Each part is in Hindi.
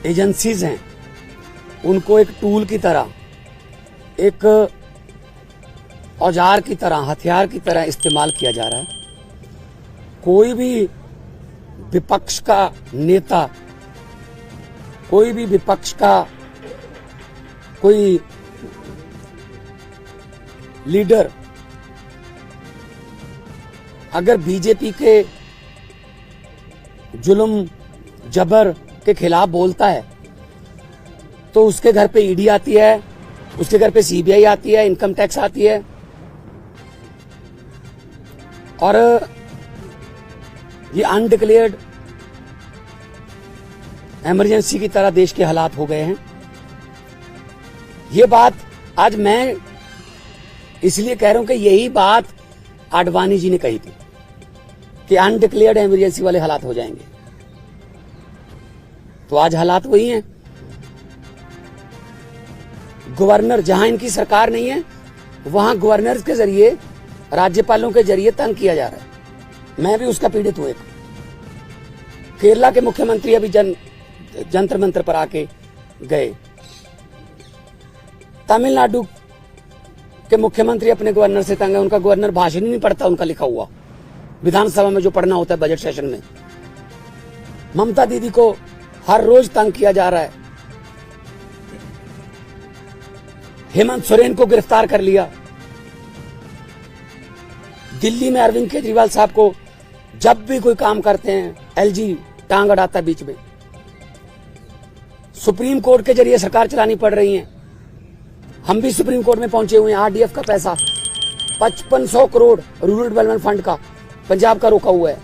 एजेंसीज हैं उनको एक टूल की तरह, एक औजार की तरह, हथियार की तरह इस्तेमाल किया जा रहा है। कोई भी विपक्ष का नेता, कोई भी विपक्ष का कोई लीडर अगर बीजेपी के जुल्म जबर के खिलाफ बोलता है तो उसके घर पे ईडी आती है, उसके घर पे सीबीआई आती है, इनकम टैक्स आती है। और ये अनडिक्लेयर्ड इमरजेंसी की तरह देश के हालात हो गए हैं। ये बात आज मैं इसलिए कह रहा हूं कि यही बात आडवाणी जी ने कही थी कि अनडिक्लेयर्ड इमरजेंसी वाले हालात हो जाएंगे। तो आज हालात वही हैं। गवर्नर, जहां इनकी सरकार नहीं है वहां गवर्नर के जरिए, राज्यपालों के जरिए तंग किया जा रहा है। मैं भी उसका पीड़ित हूं। एक केरला के मुख्यमंत्री अभी जंतर मंतर पर आके गए। तमिलनाडु के मुख्यमंत्री अपने गवर्नर से तंग है। उनका गवर्नर भाषण ही नहीं पढ़ता, उनका लिखा हुआ विधानसभा में जो पढ़ना होता है बजट सेशन में। ममता दीदी को हर रोज तंग किया जा रहा है। हेमंत सोरेन को गिरफ्तार कर लिया। दिल्ली में अरविंद केजरीवाल साहब को जब भी कोई काम करते हैं एलजी टांग अड़ाता है बीच में। सुप्रीम कोर्ट के जरिए सरकार चलानी पड़ रही है। हम भी सुप्रीम कोर्ट में पहुंचे हुए हैं। आरडीएफ का पैसा 5500 करोड़ रूरल डेवलपमेंट फंड का पंजाब का रोका हुआ है।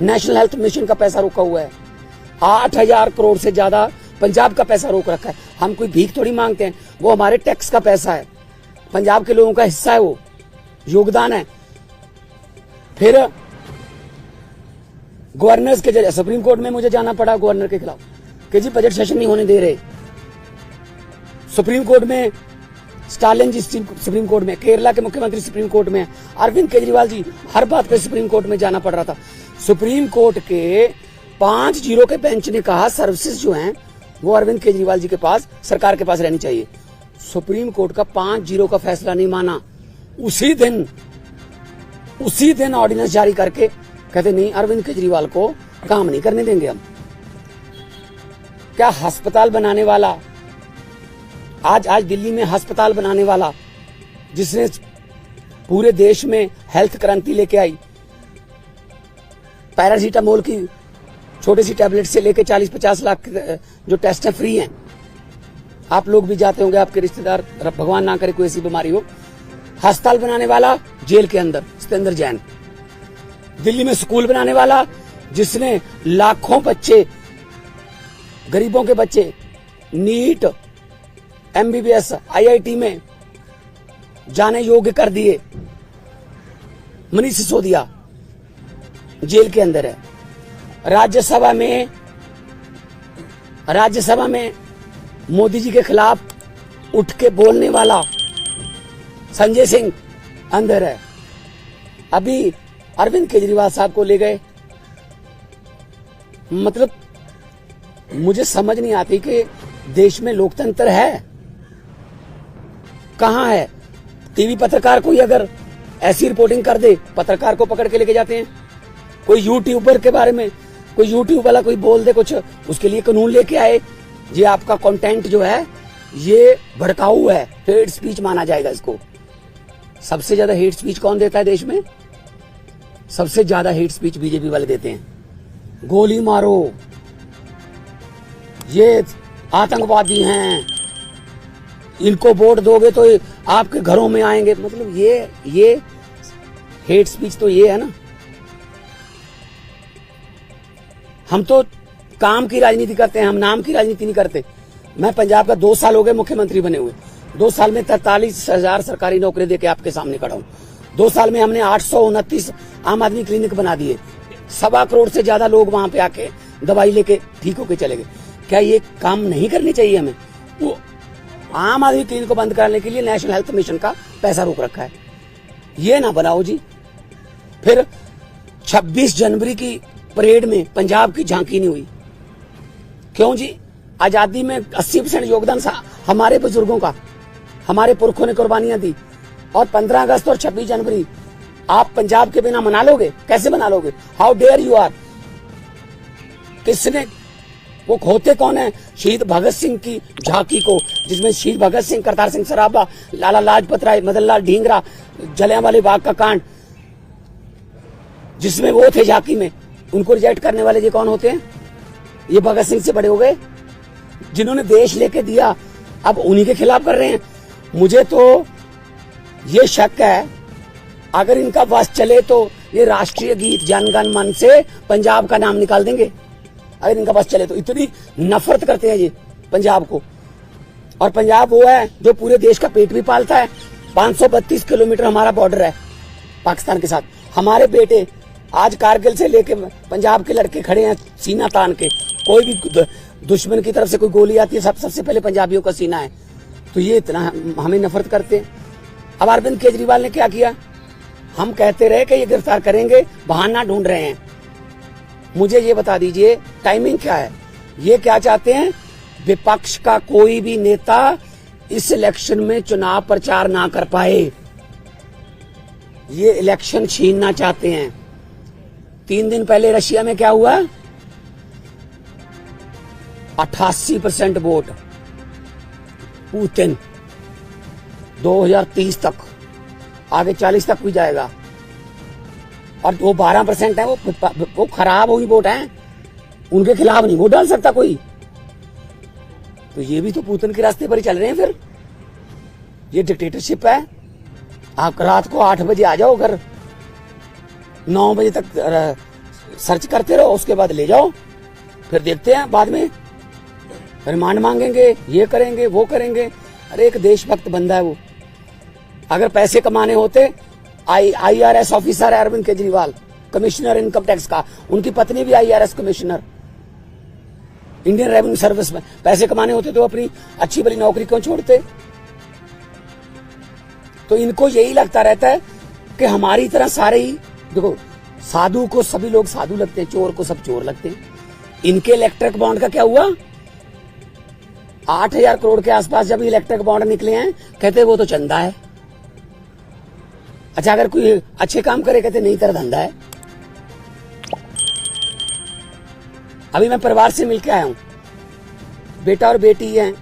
नेशनल हेल्थ मिशन का पैसा रोका हुआ है। 8000 करोड़ से ज्यादा पंजाब का पैसा रोक रखा है। हम कोई भीख थोड़ी मांगते हैं, वो हमारे टैक्स का पैसा है, पंजाब के लोगों का हिस्सा है, वो योगदान है। फिर गवर्नर्स के जरिए सुप्रीम कोर्ट में मुझे जाना पड़ा गवर्नर के खिलाफ कि जी बजट सेशन नहीं होने दे रहे। सुप्रीम कोर्ट में स्टालिन जी सुप्रीम कोर्ट में, केरला के मुख्यमंत्री सुप्रीम कोर्ट में, अरविंद केजरीवाल जी, हर बात पे सुप्रीम कोर्ट में जाना पड़ रहा था। सुप्रीम कोर्ट के 5-0 के बेंच ने कहा सर्विसेज जो हैं वो अरविंद केजरीवाल जी के पास, सरकार के पास रहनी चाहिए। सुप्रीम कोर्ट का 5-0 का फैसला नहीं माना। उसी दिन ऑर्डिनेंस जारी करके कहते नहीं, अरविंद केजरीवाल को काम नहीं करने देंगे हम। क्या अस्पताल बनाने वाला, आज दिल्ली में अस्पताल बनाने वाला, जिसने पूरे देश में हेल्थ क्रांति लेके आई, पैरासीटामोल की छोटी सी टैबलेट से लेके 40-50 लाख जो टेस्ट है फ्री हैं। आप लोग भी जाते होंगे, आपके रिश्तेदार, भगवान ना करे कोई ऐसी बीमारी हो। अस्पताल बनाने वाला जेल के अंदर सत्येंद्र जैन। दिल्ली में स्कूल बनाने वाला जिसने लाखों बच्चे, गरीबों के बच्चे नीट, एमबीबीएस, आईआईटी में जाने योग्य कर दिए, मनीष सिसोदिया जेल के अंदर है। राज्यसभा में मोदी जी के खिलाफ उठ के बोलने वाला संजय सिंह अंदर है। अभी अरविंद केजरीवाल साहब को ले गए। मतलब मुझे समझ नहीं आती कि देश में लोकतंत्र है कहां है। टीवी पत्रकार कोई अगर ऐसी रिपोर्टिंग कर दे, पत्रकार को पकड़ के लेके जाते हैं। कोई यूट्यूबर के बारे में, कोई यूट्यूब वाला कोई बोल दे कुछ, उसके लिए कानून लेके आए, ये आपका कंटेंट जो है ये भड़काऊ है, हेट स्पीच माना जाएगा इसको। सबसे ज्यादा हेट स्पीच कौन देता है देश में? सबसे ज्यादा हेट स्पीच बीजेपी वाले देते हैं। गोली मारो, ये आतंकवादी हैं, इनको वोट दोगे तो आपके घरों में आएंगे। मतलब ये हेट स्पीच तो ये है ना। हम तो काम की राजनीति करते हैं, हम नाम की राजनीति नहीं करते। मैं पंजाब का 2 साल हो गए मुख्यमंत्री बने हुए। 2 साल में 43,000 सरकारी नौकरी देके आपके सामने खड़ा हूं। 2 साल में हमने 829 आम आदमी क्लिनिक बना दिए। 1.25 करोड़ से ज्यादा लोग वहां पे आके दवाई लेके ठीक होके चले गए। क्या ये काम नहीं करनी चाहिए हमें? वो आम आदमी क्लिनिक को बंद करने के लिए नेशनल हेल्थ मिशन का पैसा रोक रखा है। ये ना बनाओ जी। फिर 26 जनवरी की परेड में पंजाब की झांकी नहीं हुई। क्यों जी? आजादी में 80% योगदान हमारे बुजुर्गों का, हमारे पुरखों ने कुर्बानियां दी। और 15 अगस्त और 26 जनवरी आप पंजाब के बिना मना लोगे? कैसे मना लोगे? How dare you are. किसने, वो होते कौन है? शहीद भगत सिंह की झांकी को, जिसमें शहीद भगत सिंह, करतार सिंह सराभा, लाला लाजपत राय, मदन लाल ढींगरा, जलियांवाला बाग का कांड, जिसमें वो थे झांकी में, उनको रिजेक्ट करने वाले ये कौन होते हैं? ये भगत सिंह से बड़े हो गए, जिन्होंने देश लेके दिया, अब उन्हीं के खिलाफ कर रहे हैं। मुझे तो ये शक है, अगर इनका बस चले तो ये राष्ट्रीय गीत जन गण मन से पंजाब का नाम निकाल देंगे। अगर इनका बस चले तो इतनी नफरत करते हैं ये पंजाब को। और पंजाब वो है जो पूरे देश का पेट भी पालता है। 532 किलोमीटर हमारा बॉर्डर है पाकिस्तान के साथ। हमारे बेटे आज कारगिल से लेके पंजाब के लड़के खड़े हैं सीना तान के। कोई भी दुश्मन की तरफ से कोई गोली आती है, सबसे पहले पंजाबियों का सीना है। तो ये इतना हमें नफरत करते हैं। अब अरविंद केजरीवाल ने क्या किया? हम कहते रहे कि ये गिरफ्तार करेंगे, बहाना ढूंढ रहे हैं। मुझे ये बता दीजिए टाइमिंग क्या है? ये क्या चाहते हैं? विपक्ष का कोई भी नेता इस इलेक्शन में चुनाव प्रचार ना कर पाए, ये इलेक्शन छीनना चाहते हैं। 3 दिन पहले रशिया में क्या हुआ? 88% वोट पुतिन। 2030 तक, आगे 40 तक भी जाएगा। और वो 12% है, वो खराब हुई वोट है, उनके खिलाफ नहीं वोट डाल सकता कोई। तो ये भी तो पुतिन के रास्ते पर ही चल रहे हैं। फिर ये डिक्टेटरशिप है। आप रात को 8 बजे आ जाओ घर, 9 बजे तक सर्च करते रहो, उसके बाद ले जाओ, फिर देखते हैं बाद में रिमांड मांगेंगे, ये करेंगे वो करेंगे। अरे एक देशभक्त बंदा है वो। अगर पैसे कमाने होते, IRS ऑफिसर है Arvind Kejriwal, commissioner income tax का, उनकी पत्नी भी IRS commissioner Indian revenue service में। पैसे कमाने होते तो अपनी अच्छी भली नौकरी क्यों छोड़ते? तो इनको यही लगता रहता है कि हमारी तरह सारे ही, देखो साधु को सभी लोग साधु लगते हैं, चोर को सब चोर लगते हैं। इनके इलेक्ट्रिक बॉन्ड का क्या हुआ? 8000 करोड़ के आसपास जब इलेक्ट्रिक बॉन्ड निकले हैं, कहते वो तो चंदा है। अच्छा, अगर कोई अच्छे काम करे कहते नहीं तेरा धंधा है। अभी मैं परिवार से मिलकर आया हूं, बेटा और बेटी हैं,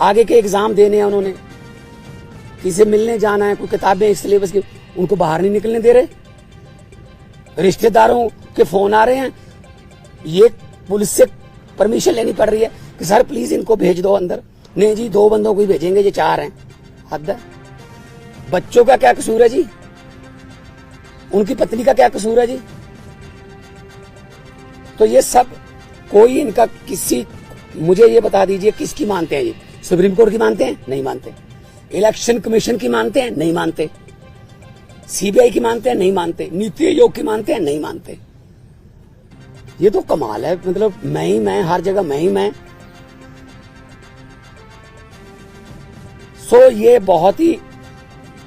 आगे के एग्जाम देने हैं उन्होंने, किसी मिलने जाना है, कोई किताबें सिलेबस की, उनको बाहर नहीं निकलने दे रहे। रिश्तेदारों के फोन आ रहे हैं, ये पुलिस से परमिशन लेनी पड़ रही है कि सर प्लीज इनको भेज दो अंदर। नहीं जी, 2 बंदों को ही भेजेंगे, ये 4 हैं। हद है। बच्चों का क्या कसूर है जी? उनकी पत्नी का क्या कसूर है जी? तो ये सब कोई इनका किसी, मुझे ये बता दीजिए किसकी मानते हैं ये? सुप्रीम कोर्ट की मानते हैं? नहीं मानते। इलेक्शन कमीशन की मानते हैं? नहीं मानते। CBI की मानते हैं? नहीं मानते। नीति आयोग की मानते हैं? नहीं मानते। ये तो कमाल है। मतलब मैं ही मैं, हर जगह मैं ही मैं। सो ये बहुत ही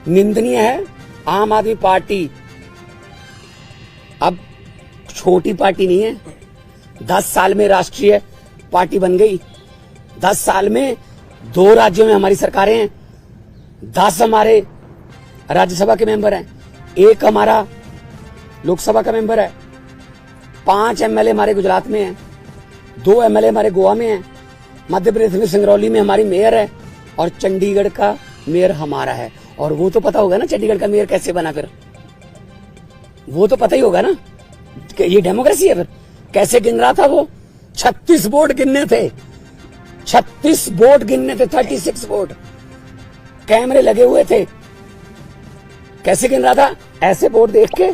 निंदनीय है। आम आदमी पार्टी अब छोटी पार्टी नहीं है, 10 साल में राष्ट्रीय पार्टी बन गई। 10 साल में 2 राज्यों में हमारी सरकारें हैं, 10 हमारे राज्यसभा के मेंबर हैं, 1 हमारा लोकसभा का मेंबर है, 5 MLA हमारे गुजरात में हैं, 2 MLA हमारे गोवा में हैं, मध्य प्रदेश में सिंगरौली में हमारी मेयर है, और चंडीगढ़ का मेयर हमारा है। और वो तो पता होगा ना चंडीगढ़ का मेयर कैसे बना, फिर वो तो पता ही होगा ना कि ये डेमोक्रेसी है। फिर कैसे गिन रहा था वो? 36 वोट गिनने थे, 36 वोट गिनने थे, 36 वोट, कैमरे लगे हुए थे। कैसे गिन रहा था? ऐसे वोट देख के।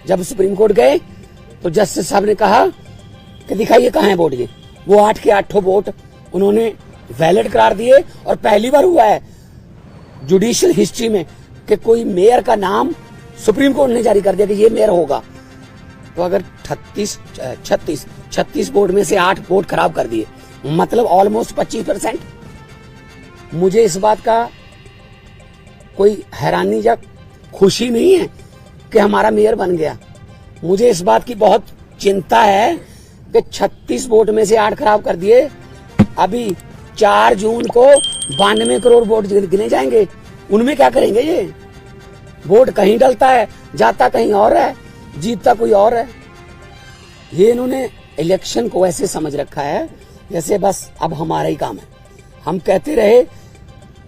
जब सुप्रीम कोर्ट गए तो जस्टिस साहब ने कहा कि दिखाइए कहां है वोट। ये वो 8 के 8 वोट उन्होंने वैलिड करार दिए। और पहली बार हुआ है जुडिशियल हिस्ट्री में कि कोई मेयर का नाम सुप्रीम कोर्ट ने जारी कर दिया कि ये मेयर होगा। तो अगर 36 वोट में से 8 वोट खराब कर दिए, मतलब ऑलमोस्ट 25%। मुझे इस बात का कोई हैरानी या खुशी नहीं है कि हमारा मेयर बन गया। मुझे इस बात की बहुत चिंता है कि 36 वोट में से 8 खराब कर दिए। अभी 4 जून को 92 करोड़ वोट गिने जाएंगे, उनमें क्या करेंगे ये? वोट कहीं डलता है, जाता कहीं और है, जीतता कोई और है। ये इन्होंने इलेक्शन को ऐसे समझ रखा है जैसे बस अब हमारा ही काम है। हम कहते रहे,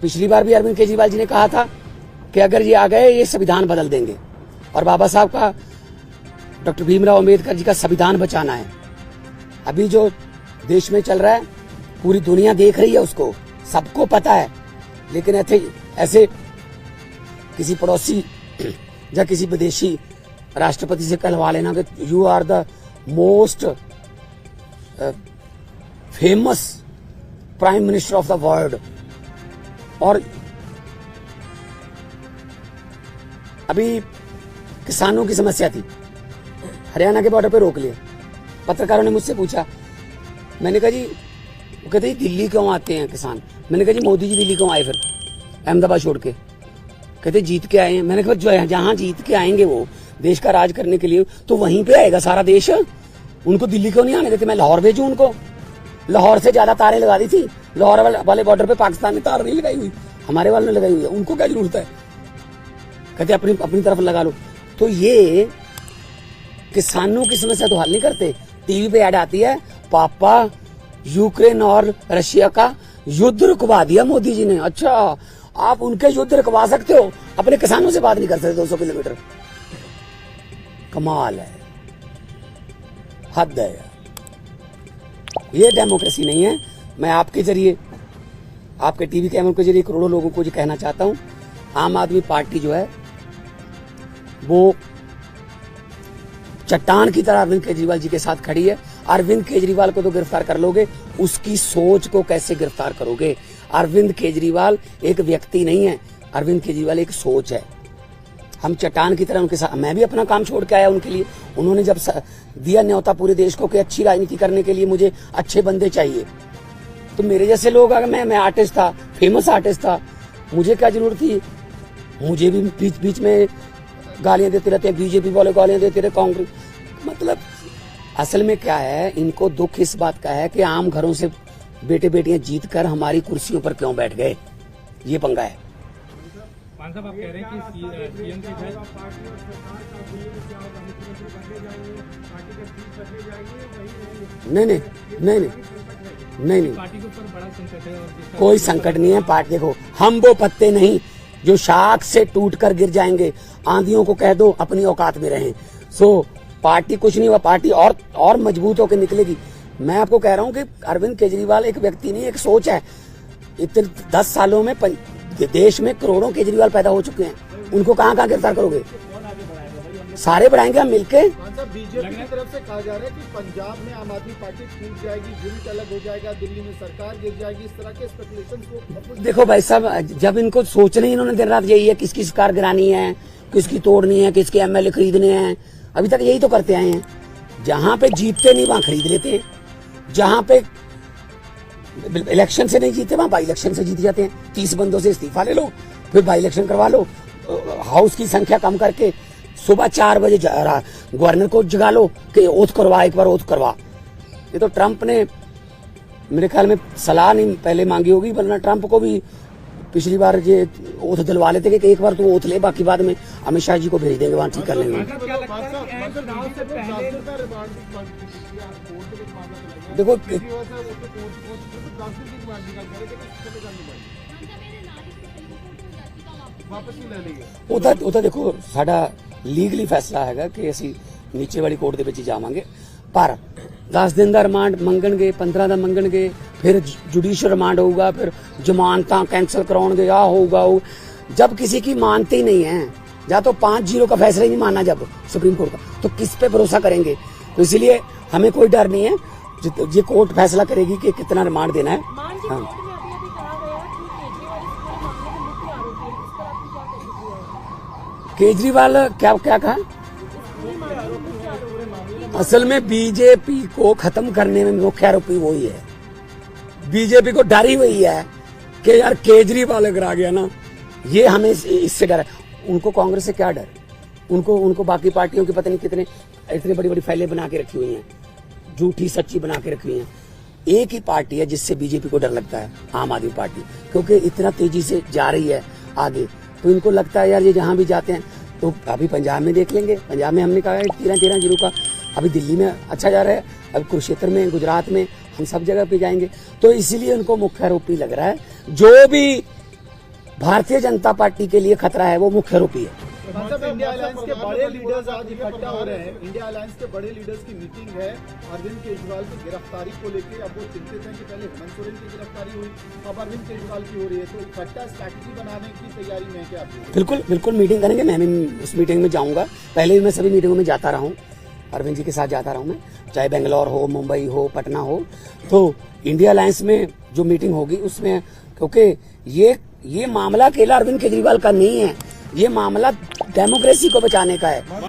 पिछली बार भी अरविंद केजरीवाल जी ने कहा था कि अगर ये आ गए ये संविधान बदल देंगे, और बाबा साहब का, डॉक्टर भीमराव अंबेडकर जी का संविधान बचाना है। अभी जो देश में चल रहा है पूरी दुनिया देख रही है उसको, सबको पता है, लेकिन ऐसे किसी पड़ोसी या किसी विदेशी राष्ट्रपति से कहलवा लेना कि you are the most famous prime minister of the world. और अभी किसानों की समस्या थी, हरियाणा के बॉर्डर पे रोक लिए। पत्रकारों ने मुझसे पूछा, मैंने कहा जी, वो कहते हैं दिल्ली क्यों आते हैं किसान? मैंने कहा जी मोदी जी दिल्ली क्यों आए फिर अहमदाबाद छोड़ के? कहते जीत के आए हैं। मैंने कहा जहां जीत के आएंगे वो देश का राज करने के लिए, तो वहीं पे आएगा सारा देश, उनको दिल्ली क्यों नहीं आने देते? मैं लाहौर भेजूं उनको? लाहौर से ज्यादा तारें लगा दी थी, लाहौर वाले बॉर्डर पे पाकिस्तान ने तार नहीं लगाई हुई, हमारे वालों ने लगाई हुई है, उनको क्या जरूरत है? कहते अपनी तरफ लगा लो। तो ये किसानों की समस्या तो हल नहीं करते। टीवी पे ऐड आती है, पापा यूक्रेन और रशिया का युद्ध रुकवा दिया मोदी जी ने। अच्छा, आप उनके युद्ध रुकवा सकते हो, अपने किसानों से बात नहीं कर सकते 200 किलोमीटर? कमाल है, हद है यार। ये डेमोक्रेसी नहीं है। मैं आपके जरिए, आपके टीवी कैमरों के जरिए करोड़ों लोगों को ये कहना चाहता हूं, आम आदमी पार्टी जो है वो चट्टान की तरह अरविंद केजरीवाल जी के साथ खड़ी है। अरविंद केजरीवाल को तो गिरफ्तार कर लोगे, उसकी सोच को कैसे गिरफ्तार करोगे? अरविंद केजरीवाल एक व्यक्ति नहीं है, अरविंद केजरीवाल एक सोच है। हम चट्टान की तरह उनके साथ, मैं भी अपना काम छोड़ के आया उनके लिए। उन्होंने जब दिया न्योता पूरे देश को कि अच्छी राजनीति करने के लिए मुझे अच्छे बंदे चाहिए, तो मेरे जैसे लोग, अगर मैं आर्टिस्ट था, फेमस आर्टिस्ट था, मुझे क्या जरूरत थी? मुझे भी बीच बीच में गालियां देते रहते हैं, बीजेपी वाले गालियां देते रहे, कांग्रेस। मतलब असल में क्या है, इनको दुख इस बात का है कि आम घरों से बेटे बेटियां जीत कर हमारी कुर्सियों पर क्यों बैठ गए, ये पंगा है। साहब आप कह रहे हैं कि सीएम की नहीं, पार्टी के ऊपर बड़ा संकट है, और कोई संकट नहीं है। पार्टी देखो, हम वो पत्ते नहीं जो शाख से टूट कर गिर जाएंगे। आंधियों को कह दो अपनी औकात में रहें। सो पार्टी कुछ नहीं हुआ, पार्टी और मजबूत होकर निकलेगी। मैं आपको कह रहा हूं कि अरविंद केजरीवाल एक व्यक्ति नहीं, एक सोच है। इतने 10 सालों में देश में करोड़ों केजरीवाल पैदा हो चुके हैं, उनको कहां गिरफ्तार करोगे? सारे बढ़ाएंगे हम मिलके। बीजेपी की तरफ से कहा जा रहा है कि पंजाब में आम आदमी पार्टी टूट जाएगी, यूनिट अलग हो जाएगा, दिल्ली में सरकार गिर जाएगी, इस तरह के स्पेकुलेशन को। देखो भाई साहब, जब इनको सोचना ही इन्होंने दिन रात यही है, किसकी सरकार गिरानी है, किसकी तोड़नी है, किसके एमएलए खरीदने हैं, अभी तक यही तो करते आए हैं। जहां पे जीतते नहीं वहां खरीद लेते हैं, जहां पे इलेक्शन से नहीं जीते वहां बाई इलेक्शन से जीत जाते हैं। 30 बंदों से इस्तीफा ले लो, फिर बाई इलेक्शन करवा लो, हाउस की संख्या कम करके सुबह 4 बजे गवर्नर को जगा लो कि ओथ करवा, एक बार ओथ करवा। ये तो ट्रंप ने मेरे ख्याल में सलाह नहीं पहले मांगी होगी, वरना ट्रंप को भी पिछली बार ये ओथ दिलवा लेते कि एक बार तो ओथ ले, बाकी बाद में अमित शाह जी को भेज देंगे, वहां ठीक कर लेंगे। देखो ਉਹ ਤਾਂ ਦੇਖੋ ਸਾਡਾ ਲੀਗਲੀ ਫੈਸਲਾ ਹੈਗਾ ਕਿ ਅਸੀਂ ਨੀਚੇ ਵਾਲੀ ਕੋਰਟ ਦੇ ਵਿੱਚ ਜਾਵਾਂਗੇ, ਪਰ 10 दिन ਦਾ ਰਿਮਾਂਡ ਮੰਗਣਗੇ, 15 ਦਾ ਮੰਗਣਗੇ, फिर जुडिशियल रिमांड होगा, फिर जमानत कैंसिल कराओगे, आ होगा। जब किसी की मानते ही नहीं है, या तो 5-0 का फैसला ही नहीं मानना जब सुप्रीम कोर्ट का, तो किस पे भरोसा करेंगे? तो इसलिए हमें कोई डर नहीं है, ये कोर्ट फैसला करेगी कि कितना रिमांड देना है। हाँ। केजरीवाल क्या कहा? असल में बीजेपी को खत्म करने में मुख्य आरोपी वही है। बीजेपी को डर ही वही है कि यार केजरीवाल अगर आ गया ना, ये हमें इससे डर है। उनको कांग्रेस से क्या डर? उनको बाकी पार्टियों के पता नहीं कितने इतनी बड़ी बड़ी फाइलें बना के रखी हुई हैं, झूठी सच्ची बना के रखी हुई हैं। एक ही पार्टी है जिससे बीजेपी को डर लगता है, आम आदमी पार्टी, क्योंकि इतना तेजी से जा रही है आगे। तो इनको लगता है यार ये जहां भी जाते हैं, तो अभी पंजाब में देख लेंगे। पंजाब में हमने कहा है 13 जिलों का, अभी दिल्ली में अच्छा जा रहा है, अब कुरुक्षेत्र में, गुजरात में, हम सब जगह पे जाएंगे। तो इसीलिए उनको मुख्य आरोपी लग रहा है। जो भी भारतीय जनता पार्टी के लिए खतरा है वो मुख्य आरोपी है। मतलब इंडिया अलायंस के बड़े लीडर्स आज इकट्ठा हो रहे हैं। इंडिया अलायंस के बड़े लीडर्स की मीटिंग है अरविंद केजरीवाल की गिरफ्तारी को लेकर। अब वो चिंतित हैं कि पहले हेमंत सोरेन की गिरफ्तारी हुई, अब अरविंद केजरीवाल की हो रही है, तो इकट्ठा स्ट्रैटेजी बनाने की तैयारी में है क्या? बिल्कुल बिल्कुल मीटिंग करेंगे। मैं भी उस मीटिंग में जाऊंगा। पहले भी मैं सभी मीटिंगों में जाता रहा हूँ, अरविंद जी के साथ जाता रहा हूँ मैं, चाहे बेंगलोर हो, मुंबई हो, पटना हो। तो इंडिया अलायंस में जो मीटिंग होगी उसमें, क्योंकि ये मामला अकेला अरविंद केजरीवाल का नहीं है, ये मामला डेमोक्रेसी को बचाने का है।